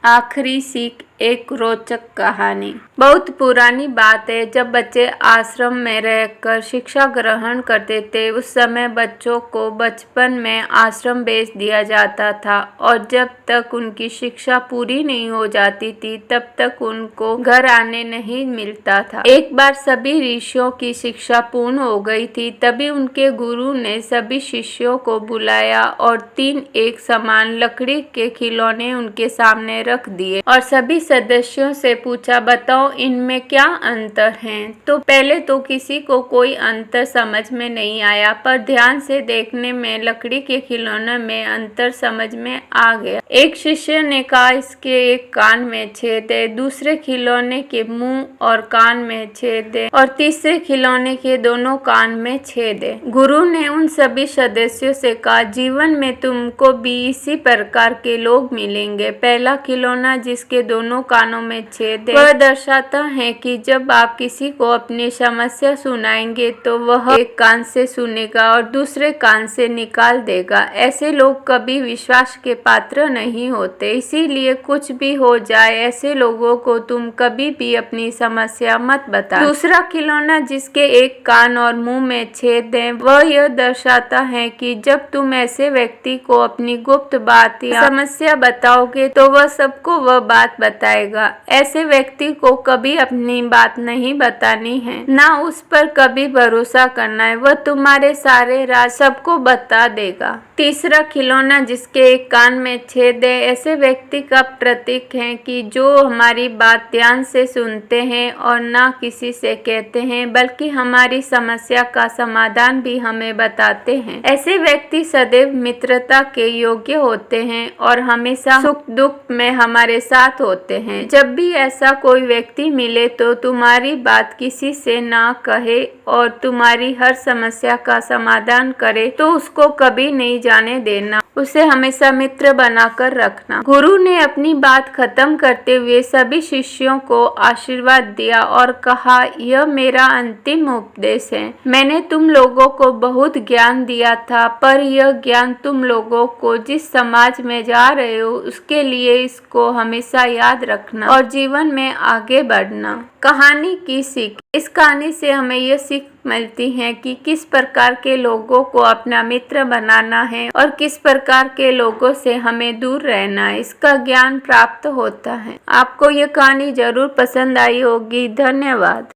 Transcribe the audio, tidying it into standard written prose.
आखिरी सीख। एक रोचक कहानी। बहुत पुरानी बात है, जब बच्चे आश्रम में रहकर शिक्षा ग्रहण करते थे। उस समय बच्चों को बचपन में आश्रम भेज दिया जाता था और जब तक उनकी शिक्षा पूरी नहीं हो जाती थी तब तक उनको घर आने नहीं मिलता था। एक बार सभी ऋषियों की शिक्षा पूर्ण हो गई थी, तभी उनके गुरु ने सभी शिष्यों को बुलाया और 3 एक समान लकड़ी के खिलौने उनके सामने रख दिए और सभी सदस्यों से पूछा, बताओ इनमें क्या अंतर है। तो पहले तो किसी को कोई अंतर समझ में नहीं आया, पर ध्यान से देखने में लकड़ी के खिलौने में अंतर समझ में आ गया। एक शिष्य ने कहा, इसके एक कान में छेद है, दूसरे खिलौने के मुंह और कान में छेद है और तीसरे खिलौने के दोनों कान में छेद है। गुरु ने उन सभी सदस्यों से कहा, जीवन में तुमको भी इसी प्रकार के लोग मिलेंगे। पहला खिलौना जिसके दोनों कानों में छेद है, वह दर्शाता है कि जब आप किसी को अपनी समस्या सुनाएंगे तो वह एक कान से सुनेगा और दूसरे कान से निकाल देगा। ऐसे लोग कभी विश्वास के पात्र नहीं होते, इसीलिए कुछ भी हो जाए ऐसे लोगों को तुम कभी भी अपनी समस्या मत बता। दूसरा खिलौना जिसके एक कान और मुंह में छेद है, वह यह दर्शाता है कि जब तुम ऐसे व्यक्ति को अपनी गुप्त बात या समस्या बताओगे तो वह सबको वह बात बताएगा। ऐसे व्यक्ति को कभी अपनी बात नहीं बतानी है, ना उस पर कभी भरोसा करना है, वह तुम्हारे सारे राज सबको बता देगा। तीसरा खिलौना जिसके एक कान में छेद है, ऐसे व्यक्ति का प्रतीक है कि जो हमारी बात ध्यान से सुनते हैं और ना किसी से कहते हैं, बल्कि हमारी समस्या का समाधान भी हमें बताते हैं। ऐसे व्यक्ति सदैव मित्रता के योग्य होते हैं और हमेशा सुख दुख में हमारे साथ होते हैं। जब भी ऐसा कोई व्यक्ति मिले तो तुम्हारी बात किसी से ना कहे और तुम्हारी हर समस्या का समाधान करे तो उसको कभी नहीं जाने देना, उसे हमेशा मित्र बनाकर रखना। गुरु ने अपनी बात खत्म करते हुए सभी शिष्यों को आशीर्वाद दिया और कहा, यह मेरा अंतिम उपदेश है। मैंने तुम लोगों को बहुत ज्ञान दिया था, पर यह ज्ञान तुम लोगों को जिस समाज में जा रहे हो उसके लिए इसको हमेशा याद रखना और जीवन में आगे बढ़ना। कहानी की सीख। इस कहानी से हमें यह सीख मिलती है कि किस प्रकार के लोगों को अपना मित्र बनाना है और किस प्रकार के लोगों से हमें दूर रहना है। इसका ज्ञान प्राप्त होता है। आपको यह कहानी जरूर पसंद आई होगी। धन्यवाद।